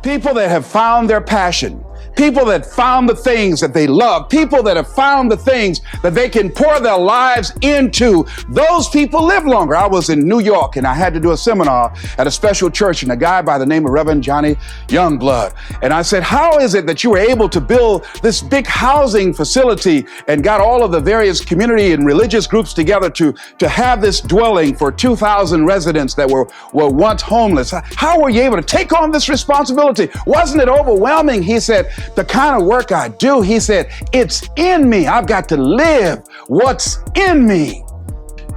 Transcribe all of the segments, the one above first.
People that have found their passion. People that found the things that they love. People that have found the things that they can pour their lives into. Those people live longer. I was in New York and I had to do a seminar at a special church, and a guy by the name of Reverend Johnny Youngblood. And I said, how is it that you were able to build this big housing facility and got all of the various community and religious groups together to have this dwelling for 2,000 residents that were once homeless? How were you able to take on this responsibility? Wasn't it overwhelming? He said, the kind of work I do, he said, it's in me. I've got to live what's in me.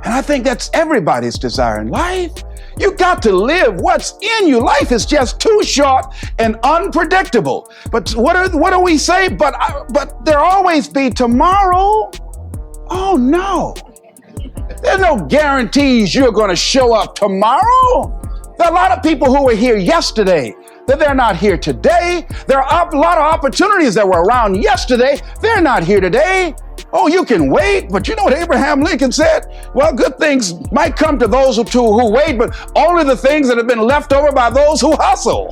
And I think that's everybody's desire in life. You got to live what's in you. Life is just too short and unpredictable. But what do we say? But there'll always be tomorrow. Oh no. There's no guarantees you're going to show up tomorrow. There are a lot of people who were here yesterday that they're not here today. There are a lot of opportunities that were around yesterday. They're not here today. Oh, you can wait, but you know what Abraham Lincoln said? Well, good things might come to those who wait, but only the things that have been left over by those who hustle.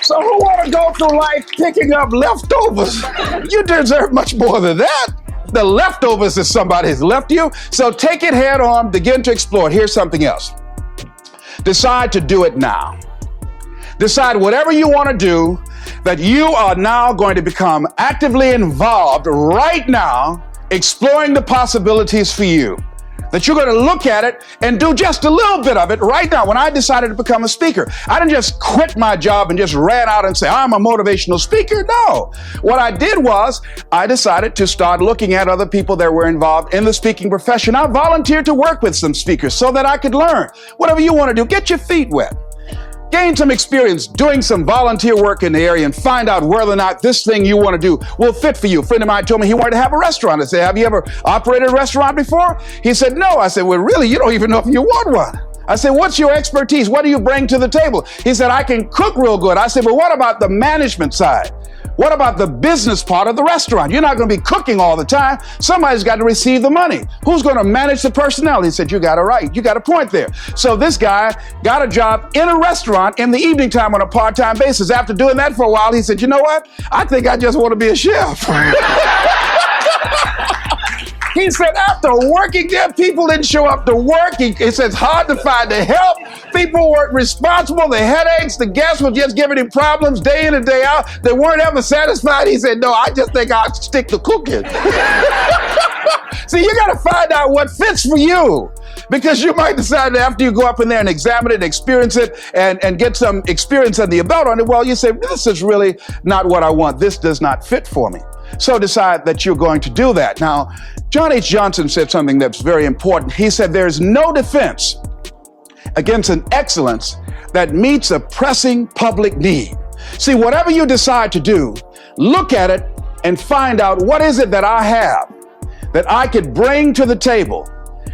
So who want to go through life picking up leftovers? You deserve much more than that. The leftovers is somebody's left you. So take it head on, begin to explore it. Here's something else. Decide to do it now. Decide whatever you want to do, that you are now going to become actively involved right now, exploring the possibilities for you. That you're going to look at it and do just a little bit of it right now. When I decided to become a speaker, I didn't just quit my job and just ran out and say, I'm a motivational speaker. No. What I did was I decided to start looking at other people that were involved in the speaking profession. I volunteered to work with some speakers so that I could learn. Whatever you want to do, get your feet wet. Gain some experience doing some volunteer work in the area and find out whether or not this thing you want to do will fit for you. A friend of mine told me he wanted to have a restaurant. I said, have you ever operated a restaurant before? He said, no. I said, well, really, you don't even know if you want one. I said, what's your expertise? What do you bring to the table? He said, I can cook real good. I said, well, what about the management side? What about the business part of the restaurant? You're not going to be cooking all the time. Somebody's got to receive the money. Who's going to manage the personnel? He said, you got it right. You got a point there. So this guy got a job in a restaurant in the evening time on a part-time basis. After doing that for a while, he said, you know what? I think I just want to be a chef. He said, after working there, people didn't show up to work. He said, it's hard to find the help. People weren't responsible. The headaches, the guests were just giving him problems day in and day out. They weren't ever satisfied. He said, no, I just think I'll stick to cooking. See, you got to find out what fits for you, because you might decide that after you go up in there and examine it and experience it and get some experience under your belt on it, well, you say, this is really not what I want. This does not fit for me. So decide that you're going to do that. Now, John H. Johnson said something that's very important. He said, there's no defense against an excellence that meets a pressing public need. See, whatever you decide to do, look at it and find out, what is it that I have that I could bring to the table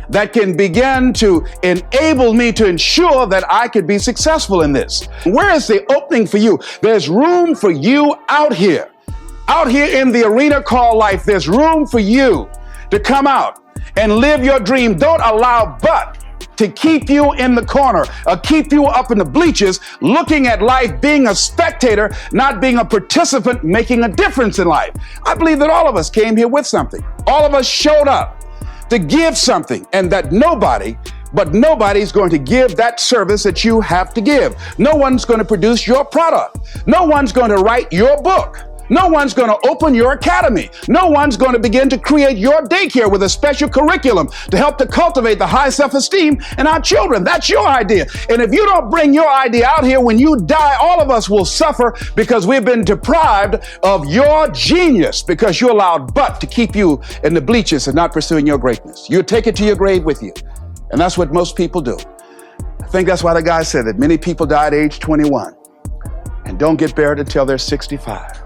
that can begin to enable me to ensure that I could be successful in this? Where is the opening for you? There's room for you out here. Out here in the arena called life, there's room for you to come out and live your dream. Don't allow but to keep you in the corner or keep you up in the bleachers looking at life, being a spectator, not being a participant, making a difference in life. I believe that all of us came here with something. All of us showed up to give something, and that nobody's going to give that service that you have to give. No one's going to produce your product. No one's going to write your book. No one's going to open your academy. No one's going to begin to create your daycare with a special curriculum to help to cultivate the high self-esteem in our children. That's your idea. And if you don't bring your idea out here, when you die, all of us will suffer because we've been deprived of your genius, because you allowed but to keep you in the bleachers and not pursuing your greatness. You take it to your grave with you. And that's what most people do. I think that's why the guy said that many people die at age 21 and don't get buried until they're 65.